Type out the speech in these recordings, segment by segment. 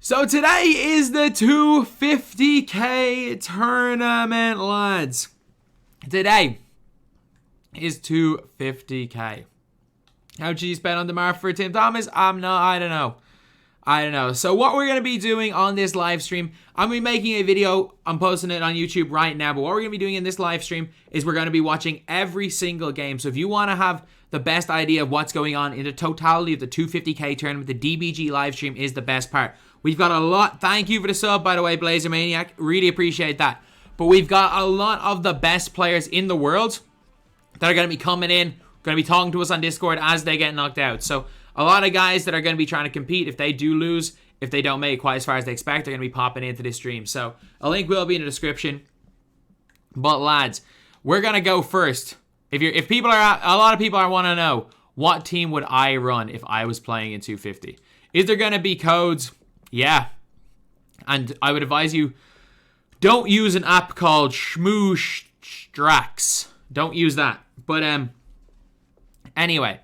So today is the 250k tournament, lads. Today is 250k. How much you spend on the mark for Tim Thomas? I don't know. So what we're going to be doing on this live stream, I'm going to be making a video. I'm posting it on YouTube right now. But what we're going to be doing in this live stream is we're going to be watching every single game. So if you want to have the best idea of what's going on in the totality of the 250k tournament, the DBG live stream is the best part. We've got a lot. Thank you for the sub, by the way, Blazer Maniac. Really appreciate that. But we've got a lot of the best players in the world that are going to be coming in, going to be talking to us on Discord as they get knocked out. So a lot of guys that are going to be trying to compete, if they do lose, if they don't make it quite as far as they expect, they're going to be popping into this stream. So a link will be in the description. But lads, we're going to go first. If people are, a lot of people want to know, what team would I run if I was playing in 250? Is there going to be codes? Yeah. And I would advise you, don't use an app called Shmooshtrax. Don't use that. But anyway,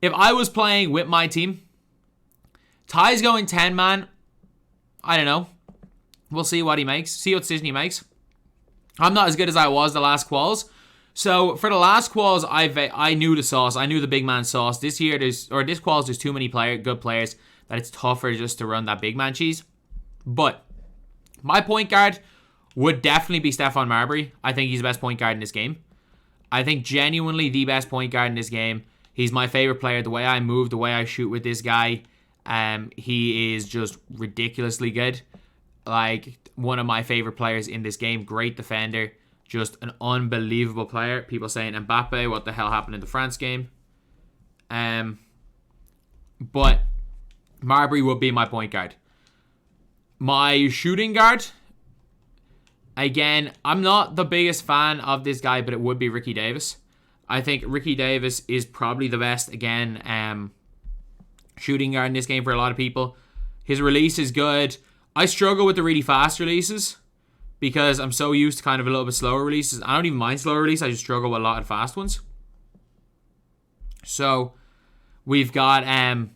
if I was playing with my team, Ty's going 10-man. I don't know. We'll see what he makes. See what decision he makes. I'm not as good as I was the last quals. So for the last quals, I knew the sauce. I knew the big man sauce. This year, this quals, there's too many good players that it's tougher just to run that big man cheese. But my point guard would definitely be Stephon Marbury. I think he's the best point guard in this game. I think genuinely the best point guard in this game. He's my favorite player. The way I move, the way I shoot with this guy, he is just ridiculously good. Like, one of my favorite players in this game. Great defender. Just an unbelievable player. People saying Mbappe, what the hell happened in the France game? But Marbury would be my point guard. My shooting guard, again, I'm not the biggest fan of this guy, but it would be Ricky Davis. I think Ricky Davis is probably the best, again, shooting guard in this game for a lot of people. His release is good. I struggle with the really fast releases because I'm so used to kind of a little bit slower releases. I don't even mind slower release. I just struggle with a lot of fast ones. So we've got him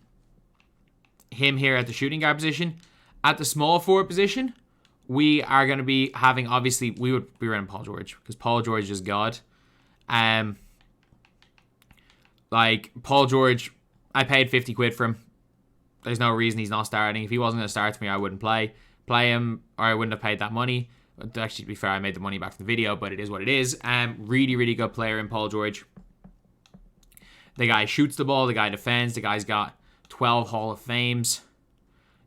here at the shooting guard position. At the small forward position, we are going to be having, obviously, we would be running Paul George because Paul George is God. Like, Paul George, I paid 50 quid for him. There's no reason he's not starting. If he wasn't going to start to me, I wouldn't play him, or I wouldn't have paid that money. Actually, to be fair, I made the money back from the video, but it is what it is. Really, really good player in Paul George. The guy shoots the ball. The guy defends. The guy's got 12 Hall of Fames.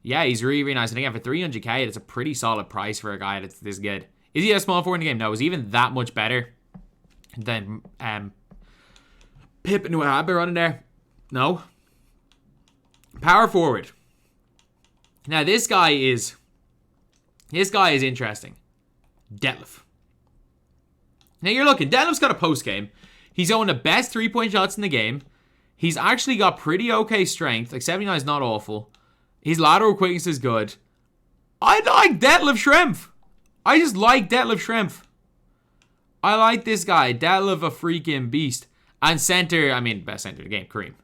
Yeah, he's really, really nice. And again, for 300k, it's a pretty solid price for a guy that's this good. Is he a small forward in the game? No. Is he even that much better than Pip and Wahab running there? No. Power forward. Now, this guy is interesting. Detlef. Now, you're looking. Detlef's got a post game. He's owned the best 3-point shots in the game. He's actually got pretty okay strength. Like, 79 is not awful. His lateral quickness is good. I like Detlef Schrempf. I just like Detlef Schrempf. I like this guy. Detlef, a freaking beast. And center, I mean, best center in the game, Kareem.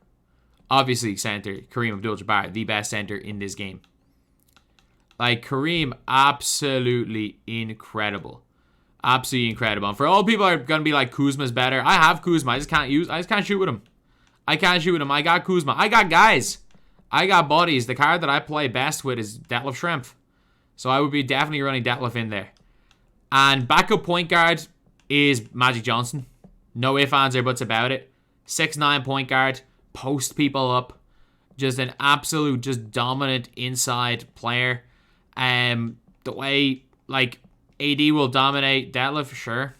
Obviously, center, Kareem Abdul-Jabbar, the best center in this game. Like, Kareem, absolutely incredible. Absolutely incredible. And for all people are going to be like, Kuzma's better. I have Kuzma. I just can't shoot with him. I got Kuzma. I got guys. I got bodies. The card that I play best with is Detlef Schrempf. So I would be definitely running Detlef in there. And backup point guard is Magic Johnson. No ifs, ands, or buts about it. 6'9" point guard. Post people up. Just an absolute, just dominant inside player. The way, like, AD will dominate Detlef, sure.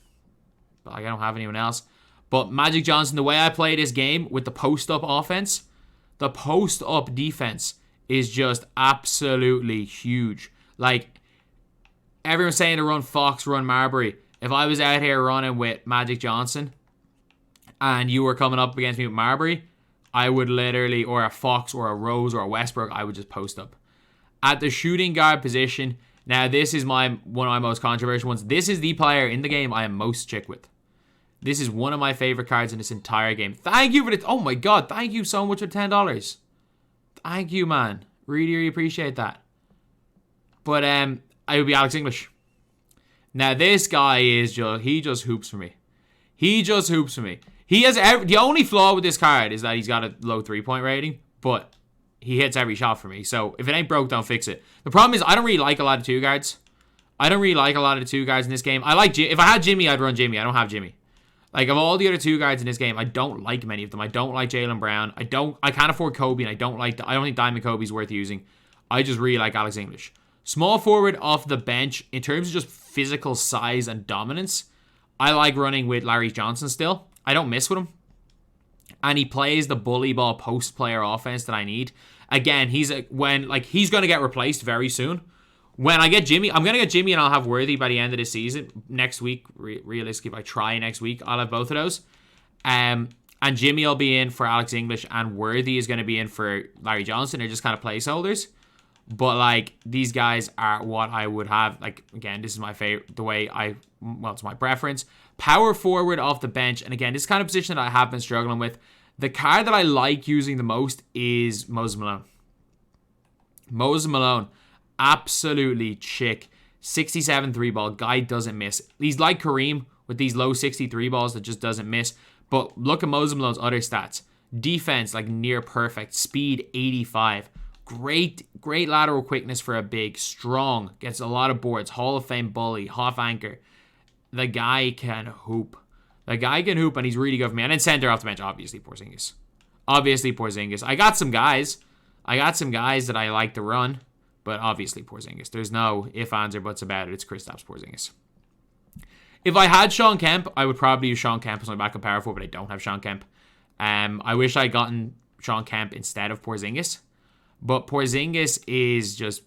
But I don't have anyone else. But Magic Johnson, the way I play this game with the post-up offense, the post-up defense is just absolutely huge. Like, everyone's saying to run Fox, run Marbury. If I was out here running with Magic Johnson and you were coming up against me with Marbury, I would literally, or a Fox or a Rose or a Westbrook, I would just post up. At the shooting guard position, now this is one of my most controversial ones. This is the player in the game I am most chick with. This is one of my favorite cards in this entire game. Thank you for the... Oh my god, thank you so much for $10. Thank you, man. Really, really appreciate that. But I would be Alex English. Now, this guy is he just hoops for me. He just hoops for me. He has the only flaw with this card is that he's got a low 3-point rating, but he hits every shot for me. So if it ain't broke, don't fix it. The problem is I don't really like a lot of 2 guards. I don't really like a lot of the 2 guards in this game. I like if I had Jimmy, I'd run Jimmy. I don't have Jimmy. Like, of all the other 2 guards in this game, I don't like many of them. I don't like Jaylen Brown. I can't afford Kobe, and I don't think Diamond Kobe's worth using. I just really like Alex English. Small forward off the bench, in terms of just physical size and dominance, I like running with Larry Johnson still. I don't miss with him. And he plays the bully ball post player offense that I need. Again, he's going to get replaced very soon. When I get Jimmy, I'm going to get Jimmy and I'll have Worthy by the end of the season. Next week, realistically, if I try next week, I'll have both of those. And Jimmy will be in for Alex English, and Worthy is going to be in for Larry Johnson. They're just kind of placeholders. But, like, these guys are what I would have. Like, again, this is my favorite, it's my preference. Power forward off the bench. And, again, this kind of position that I have been struggling with. The card that I like using the most is Moses Malone. Moses Malone. Absolutely chick. 67 3-ball. Guy doesn't miss. He's like Kareem with these low 63 balls that just doesn't miss. But look at Moses Malone's other stats. Defense, like near perfect. Speed, 85. Great lateral quickness for a big. Strong. Gets a lot of boards. Hall of Fame bully. Half anchor. The guy can hoop. The guy can hoop, and he's really good for me. And then center off the bench, obviously, Porzingis. I got some guys. That I like to run. But obviously Porzingis. There's no ifs, ands, or buts about it. It's Kristaps Porzingis. If I had Sean Kemp, I would probably use Sean Kemp as my backup power forward, but I don't have Sean Kemp. I wish I'd gotten Sean Kemp instead of Porzingis. But Porzingis he's just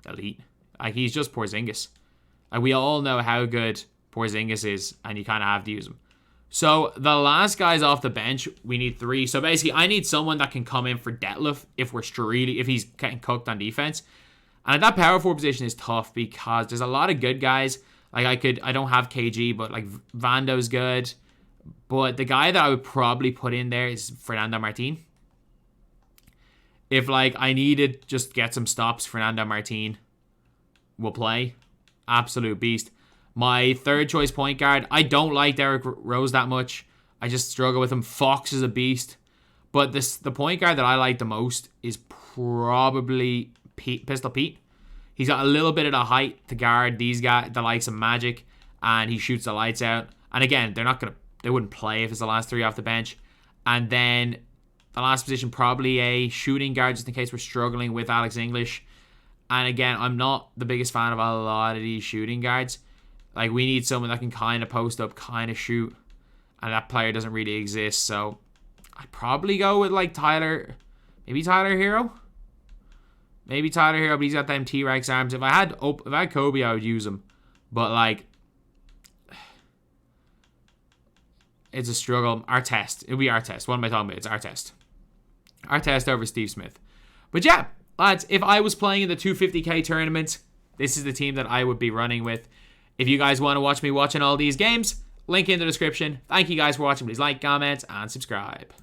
elite. Like, he's just Porzingis. Like, we all know how good Porzingis is, and you kind of have to use him. So, the last guys off the bench, we need 3. So, basically, I need someone that can come in for Detlef if he's getting cooked on defense. And at that power forward position is tough because there's a lot of good guys. Like, I don't have KG, but, like, Vando's good. But the guy that I would probably put in there is Fernando Martin. If, like, I needed just get some stops, Fernando Martin will play. Absolute beast. My third choice point guard, I don't like Derrick Rose that much. I just struggle with him. Fox is a beast. But the point guard that I like the most is probably Pistol Pete. He's got a little bit of the height to guard these guys, the likes of Magic, and he shoots the lights out. And again, they wouldn't play if it's the last 3 off the bench. And then the last position, probably a shooting guard, just in case we're struggling with Alex English. And again, I'm not the biggest fan of a lot of these shooting guards. Like, we need someone that can kind of post up, kind of shoot. And that player doesn't really exist. So, I'd probably go with, like, Tyler. Maybe Tyler Hero? But he's got them T-Rex arms. If I had Kobe, I would use him. But, like, it's a struggle. Artest. It'll be Artest. What am I talking about? It's Artest. Artest over Steve Smith. But, yeah, lads, if I was playing in the 250k tournament, this is the team that I would be running with. If you guys want to watch me watching all these games, link in the description. Thank you guys for watching. Please like, comment, and subscribe.